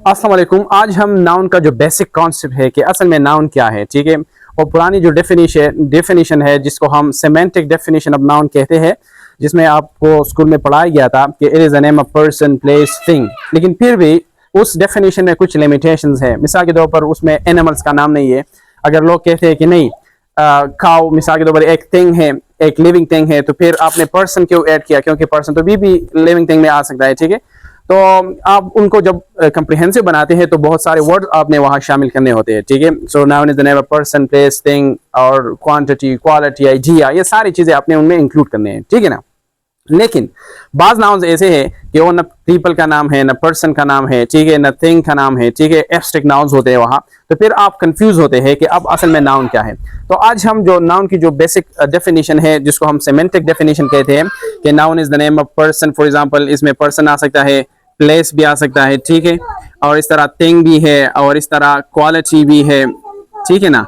अस्सलाम वालेकुम। आज हम नाउन का जो बेसिक कॉन्सेप्ट है कि असल में नाउन क्या है, ठीक है, और पुरानी जो डेफिनेशन है जिसको हम सेमेंटिक डेफिनेशन ऑफ नाउन कहते हैं, जिसमें आपको स्कूल में पढ़ाया गया था कि it is a name of person place thing. लेकिन फिर भी उस डेफिनेशन में कुछ लिमिटेशंस है। मिसाल के तौर पर उसमें एनिमल्स का नाम नहीं है। अगर लोग कहते हैं कि नहीं काउ मिसाल के तौर पर एक थिंग है, एक लिविंग थिंग है, तो फिर आपने पर्सन क्यों ऐड किया? क्योंकि पर्सन तो भी लिविंग थिंग में आ सकता है, ठीक है। तो आप उनको जब कंप्रिहेंसिव बनाते हैं तो बहुत सारे वर्ड आपने वहां शामिल करने होते हैं, ठीक है। So noun is the name of person place thing और क्वांटिटी क्वालिटी आइडिया, ये सारी चीजें आपने उनमें इंक्लूड करने हैं, ठीक है ना। लेकिन बाज नाउन्स ऐसे हैं कि वो न पीपल का नाम है, न पर्सन का नाम है, ठीक है, न थिंग का नाम है, ठीक है, एब्स्ट्रैक्ट नाउन्स होते हैं वहां। तो फिर आप कंफ्यूज होते हैं कि अब असल में नाउन क्या है। तो आज हम जो नाउन की जो बेसिक डेफिनेशन है, जिसको हम सेमेंटिक डेफिनेशन कहते हैं कि noun is the name of person. For example इसमें पर्सन आ सकता है, प्लेस भी आ सकता है, ठीक है, और इस तरह थिंग भी है, और इस तरह क्वालिटी भी है, ठीक है ना।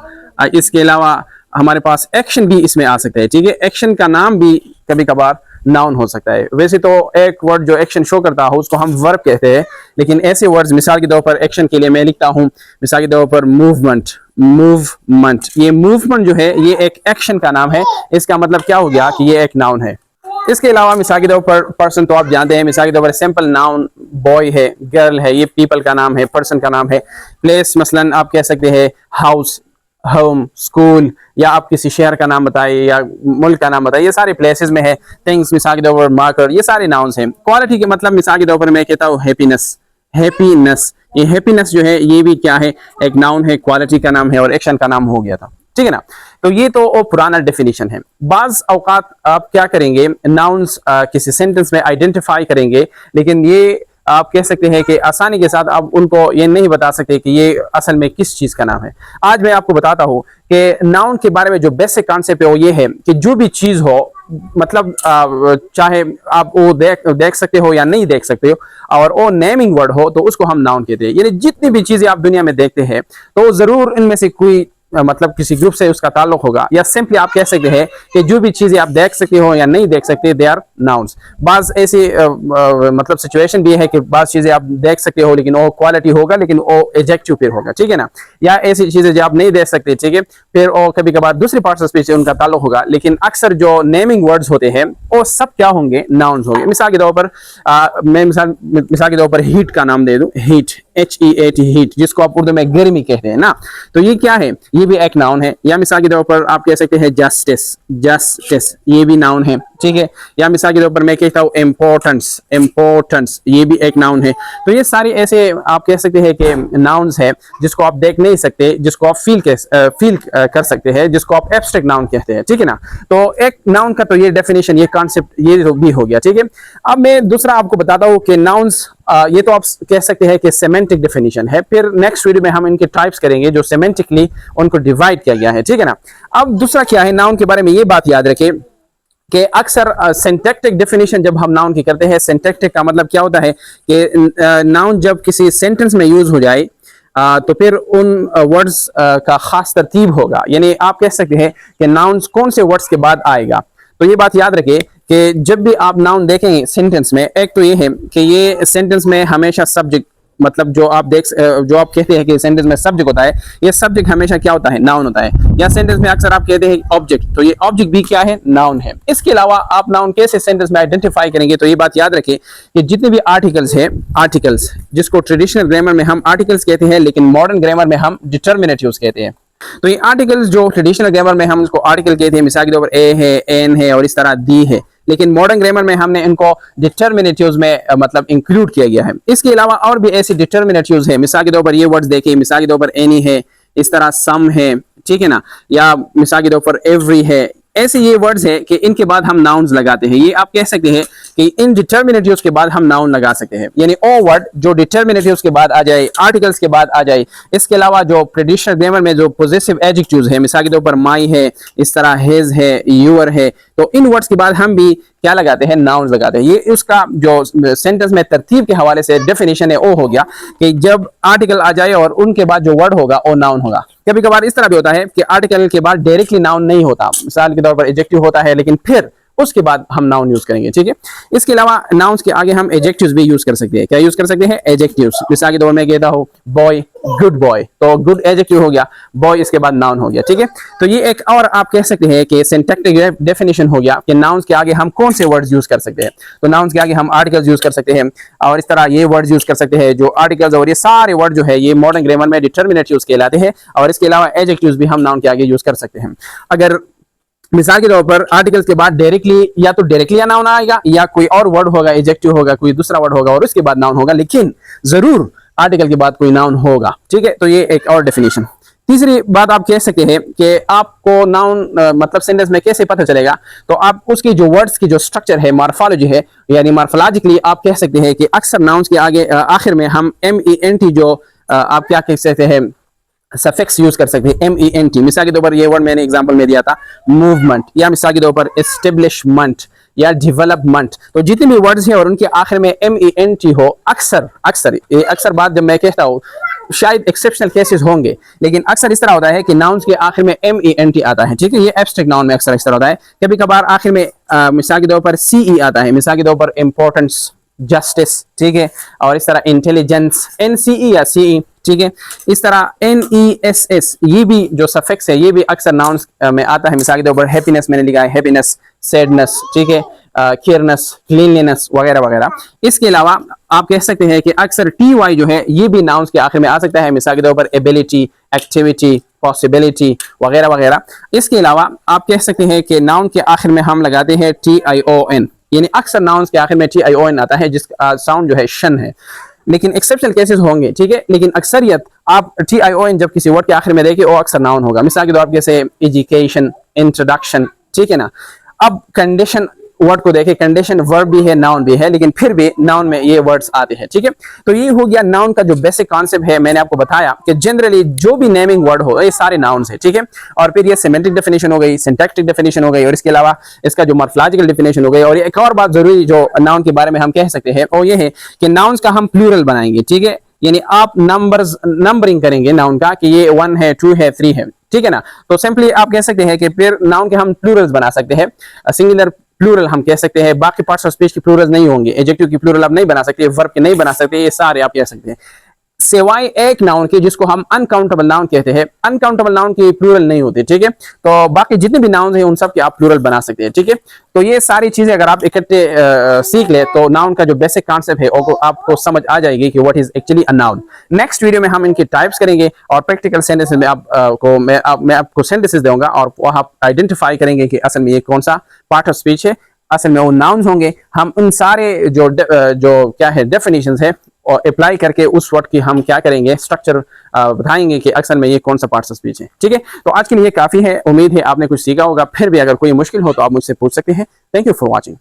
इसके अलावा हमारे पास एक्शन भी इसमें आ सकता है, ठीक है। एक्शन का नाम भी कभी कभार नाउन हो सकता है। वैसे तो एक वर्ड जो एक्शन शो करता हो उसको हम वर्ब कहते हैं, लेकिन ऐसे वर्ड्स मिसाल के तौर पर एक्शन के लिए मैं लिखता हूं मिसाल के तौर पर मूवमेंट। मूवमेंट, ये मूवमेंट जो है ये एक एक्शन का नाम है। इसका मतलब क्या हो गया कि ये एक नाउन है। इसके अलावा मिसाल के तौर पर पर्सन तो आप जानते हैं, मिसाल के तौर पर सिंपल नाउन बॉय है, गर्ल है, ये पीपल का नाम है, पर्सन का नाम है। प्लेस मसलन आप कह सकते हैं हाउस, होम, स्कूल, या आप किसी शहर का नाम बताइए या मुल्क का नाम बताइए, ये सारे प्लेसेस में है। थिंग्स मिसाल के तौर पर मार्कर, ये सारे नाउन्स हैं। क्वालिटी के मतलब मिसाल के तौर पर मैं कहता हूँ हैप्पीनेस। हैप्पीनेस, ये हैप्पीनेस जो है ये भी क्या है, एक नाउन है, क्वालिटी का नाम है और एक्शन का नाम हो गया था, ठीक है ना। तो ये तो वो पुराना डेफिनेशन है। बाज औकात आप क्या करेंगे, नाउन्स किसी सेंटेंस में आइडेंटिफाई करेंगे, लेकिन ये आप कह सकते हैं कि आसानी के साथ आप उनको ये नहीं बता सकते कि ये असल में किस चीज का नाम है। आज मैं आपको बताता हूं कि नाउन के बारे में जो बेसिक कॉन्सेप्ट है वो ये है कि जो भी चीज हो, मतलब चाहे आप वो देख सकते हो या नहीं देख सकते हो, और वो नेमिंग वर्ड हो तो उसको हम नाउन कहते हैं। यानी जितनी भी चीजें आप दुनिया में देखते हैं तो जरूर इनमें से कोई मतलब किसी ग्रुप से उसका ताल्लुक होगा, या सिंपली आप कह सकते हैं कि जो भी चीजें आप देख सकते हो या नहीं देख सकते दे आर नाउन्स। बाज ऐसी मतलब सिचुएशन भी है कि बाज चीजें आप देख सकते हो लेकिन वो क्वालिटी होगा, लेकिन वो एडजेक्टिव फिर होगा, ठीक है ना। या ऐसी चीजें जो आप नहीं देख सकते, ठीक है, फिर वो कभी कभार दूसरी पार्ट्स ऑफ स्पीच से उनका ताल्लुक होगा, लेकिन अक्सर जो नेमिंग वर्ड्स होते हैं वो सब क्या होंगे, नाउन्स होंगे। मिसाल के तौर पर मैं मिसाल के तौर पर हीट का नाम दे दूं, हीट, HEAT, हीट, जिसको आप उर्दू में गर्मी कहते हैं ना, तो ये क्या है, ये भी एक नाउन है। या मिसाल के तौर पर आप कह सकते हैं जस्टिस, जस्टिस, ये भी नाउन है, ठीक है। या मिसाल के तौर पर मैं कहता हूँ इम्पोर्टेंस, इम्पोर्टेंस, ये भी एक नाउन है। तो ये सारी ऐसे आप कह सकते हैं कि नाउन्स है जिसको आप देख नहीं सकते, जिसको आप फील कर सकते हैं, जिसको आप एब्स्ट्रैक्ट नाउन कहते हैं, ठीक है ना। तो एक नाउन का तो ये डेफिनेशन, ये कॉन्सेप्ट ये तो भी हो गया, ठीक है। अब मैं दूसरा आपको बताता हूँ कि नाउन्स ये तो आप कह सकते हैं कि सेमेंटिक डेफिनेशन है। फिर नेक्स्ट वीडियो में हम इनके टाइप्स करेंगे जो सेमेंटिकली उनको डिवाइड किया गया है, ठीक है ना। अब दूसरा क्या है, नाउन के बारे में ये बात याद रखें कि अक्सर सिंटैक्टिक डेफिनेशन जब हम नाउन की करते हैं, सिंटैक्टिक का मतलब क्या होता है कि नाउन जब किसी सेंटेंस में यूज हो जाए तो फिर उन वर्ड्स का खास तरतीब होगा। यानी आप कह सकते हैं कि नाउन्स कौन से वर्ड्स के बाद आएगा। तो ये बात याद रखें कि जब भी आप नाउन देखेंगे सेंटेंस में, एक तो ये है कि ये सेंटेंस में हमेशा सब्जेक्ट, मतलब जो आप कहते हैं कि सेंटेंस में सब्जेक्ट होता है, ये सब्जेक्ट हमेशा क्या होता है, नाउन होता है। या सेंटेंस में अक्सर आप कहते हैं ऑब्जेक्ट, तो ये ऑब्जेक्ट भी क्या है, नाउन है। इसके अलावा आप नाउन कैसे सेंटेंस में आइडेंटिफाई करेंगे, तो ये बात याद रखें कि जितने भी आर्टिकल्स हैं, आर्टिकल्स जिसको ट्रेडिशनल ग्रामर में हम आर्टिकल्स कहते हैं, लेकिन मॉडर्न ग्रामर में हम डिटर्मिनेटिव्स कहते हैं। तो ये आर्टिकल्स जो ट्रेडिशनल ग्रामर में हम इसको आर्टिकल कहते हैं, मिसाल के तौर पर ए है, एन है और इस तरह दी है, लेकिन मॉडर्न ग्रामर में हमने इनको डिटर्मिनेटिव्स में मतलब इंक्लूड किया गया है। इसके अलावा और भी ऐसे डिटर्मिनेटिव्स है, मिसाल के तौर पर ये वर्ड्स देखिए, मिसाल के तौर पर एनी है, इस तरह सम है, ठीक है ना, या मिसाल के तौर पर एवरी है। ऐसे ये वर्ड्स है कि इनके बाद हम नाउन्स लगाते हैं। ये आप कह सकते हैं कि इन डिटर्मिनेटिव्स के बाद हम नाउन लगा सकते हैं, यानी ओ वर्ड जो डिटर्मिनेटिव्स के बाद आ जाए, आर्टिकल्स के बाद आ जाए। इसके अलावा जो ट्रेडिशनल ग्रामर में जो पॉजिटिव एडजेक्टिव्स है, मिसाल के तौर पर माई है, इस तरह हिज है, यूर है, तो इन वर्ड्स के बाद हम भी क्या लगाते हैं, नाउन्स लगाते हैं। ये उसका जो सेंटेंस में तरतीब के हवाले से डेफिनेशन है वो हो गया कि जब आर्टिकल आ जाए और उनके बाद जो वर्ड होगा वो नाउन होगा। कभी कभार इस तरह भी होता है कि आर्टिकल के बाद डायरेक्टली नाउन नहीं होता, मिसाल के तौर पर एडजेक्टिव होता है, लेकिन फिर उसके बाद हम नाउन यूज करेंगे, ठीक है। इसके अलावा नाउन्स के आगे हम एडजेक्टिव्स भी यूज कर सकते हैं। क्या यूज कर सकते हैं? एडजेक्टिव्स। मिसाल के तौर में कहता हूँ बॉय, गुड बॉय, तो गुड एडजेक्टिव हो गया, बॉय इसके बाद नाउन हो गया, ठीक है। तो ये एक और आप कह सकते हैं कि सिंटैक्टिक डेफिनेशन हो गया कि नाउन्स के आगे हम कौन से वर्ड्स यूज कर सकते हैं। तो नाउन्स के आगे हम आर्टिकल्स यूज कर सकते हैं और इस तरह ये वर्ड्स यूज कर सकते हैं। जो आर्टिकल्स और ये सारे वर्ड जो है ये मॉडर्न ग्रामर में डिटर्मिनेटिव्स कहलाते हैं और इसके अलावा एडजेक्टिव्स भी हम नाउन के आगे यूज कर सकते हैं। अगर मिसाल के तौर पर आर्टिकल्स के बाद डायरेक्टली या तो डायरेक्टली नाउन आएगा या कोई और वर्ड होगा, एडजेक्टिव होगा, कोई दूसरा वर्ड होगा और उसके बाद नाउन होगा, लेकिन जरूर आर्टिकल के बाद कोई नाउन होगा, ठीक है। तो ये एक और डेफिनेशन। तीसरी बात आप कह सकते हैं कि आपको नाउन मतलब सेंटेंस में कैसे पता चलेगा, तो आप उसकी जो वर्ड्स की जो स्ट्रक्चर है, मॉर्फोलॉजी है, यानी मॉर्फोलॉजिकली आप कह सकते हैं कि अक्सर नाउन्स के आगे आखिर में हम MENT जो आप क्या कह सकते हैं सफिक्स यूज कर सकते हैं, MENT। मिसाल के तौर पर ये वर्ड मैंने एग्जांपल में दिया था मूवमेंट, या मिसाल के तौर पर एस्टेब्लिशमेंट या डेवलपमेंट। तो जितने भी वर्ड्स हैं और उनके आखिर में MENT हो, अक्सर बात जब मैं कहता हूँ, शायद एक्सेप्शनल केसेस होंगे, लेकिन अक्सर इस तरह होता है कि नाउन्स के आखिर में MENT आता है, ठीक है। ये एब्स्ट्रैक्ट नाउन में अक्सर इस तरह होता है। कभी कभार आखिर में मिसाल के तौर पर CE आता है, मिसाल के तौर पर इंपॉर्टेंस, जस्टिस, ठीक है, और इस तरह इंटेलिजेंस, NCE या CE, ठीक है। इस तरह NESS ये भी जो सफिक्स है ये भी अक्सर नाउन्स में आता है। मिसाल के तौर पर हैप्पीनेस मैंने लिखा है, हैप्पीनेस, सैडनेस, ठीक है, केयरनेस, क्लीनलीनेस वगैरह वगैरह। इसके अलावा आप कह सकते हैं कि अक्सर TY जो है ये भी नाउन्स के आखिर में आ सकता है। मिसाल के तौर पर एबिलिटी, एक्टिविटी, पॉसिबिलिटी वगैरह वगैरह। इसके अलावा आप कह सकते हैं कि नाउन के आखिर में हम लगाते हैं TION, यानी अक्सर नाउन्स के आखिर में TION आता है जिसका साउंड जो है शन है, लेकिन एक्सेप्शनल केसेस होंगे, ठीक है। लेकिन अक्सरियत आप TION जब किसी वर्ड के आखिर में देखें वो अक्सर नाउन होगा। मिसाल के तौर पर जैसे एजुकेशन, इंट्रोडक्शन, ठीक है ना। अब कंडीशन वर्ड को देखें, कंडीशन वर्ब भी है, नाउन भी है, लेकिन फिर भी नाउन में ये वर्ड्स आते हैं, ठीक है। तो ये हो गया नाउन का जो बेसिक कॉन्सेप्ट है। मैंने आपको बताया कि जनरली जो भी नेमिंग वर्ड हो ये सारे नाउन्स है, ठीक है। और फिर ये सेमेंटिक डेफिनेशन हो गई, सिंटैक्टिक डेफिनेशन हो गई और इसके अलावा इसका जो मॉर्फोलॉजिकल डेफिनेशन हो गई। और एक और बात जरूरी जो नाउन के बारे में हम कह सकते हैं वो ये है कि नाउन्स का हम प्लूरल बनाएंगे, ठीक है। यानी आप नंबरिंग करेंगे नाउन का कि ये 1 है, 2 है, 3 है, ठीक है ना। तो सिंपली आप कह सकते हैं कि फिर नाउन के हम प्लूरल्स बना सकते हैं, सिंगुलर प्लूरल हम कह सकते हैं। बाकी पार्ट्स ऑफ स्पीच की प्लूरल नहीं होंगे, एडजेक्टिव की प्लूरल आप नहीं बना सकते, वर्ब के नहीं बना सकते, ये सारे आप कह सकते हैं सिवाय एक नाउन के जिसको हम अनकाउंटेबल नाउन कहते हैं। अनकाउंटेबल नाउन की प्लूरल नहीं होती, ठीक है। तो बाकी जितने भी नाउन हैं उन सब के आप प्लूरल बना सकते हैं, ठीक है। तो ये सारी चीजें अगर आप इकट्ठे सीख ले तो नाउन का जो बेसिक कॉन्सेप्ट है वो आपको समझ आ जाएगी कि what is actually a noun. Next video में हम इनकी टाइप्स करेंगे और प्रैक्टिकल सेंटेंसेस में मैं आपको सेंटेंसेस दूंगा और वो आप आइडेंटिफाई करेंगे कि असल में ये कौन सा पार्ट ऑफ स्पीच है, असल में वो नाउन्स होंगे। हम उन सारे जो क्या है डेफिनेशंस है और अप्लाई करके उस वर्ड की हम क्या करेंगे स्ट्रक्चर बताएंगे कि अक्सर में ये कौन सा पार्ट ऑफ स्पीच है, ठीक है। तो आज के लिए काफी है, उम्मीद है आपने कुछ सीखा होगा। फिर भी अगर कोई मुश्किल हो तो आप मुझसे पूछ सकते हैं। Thank you for watching.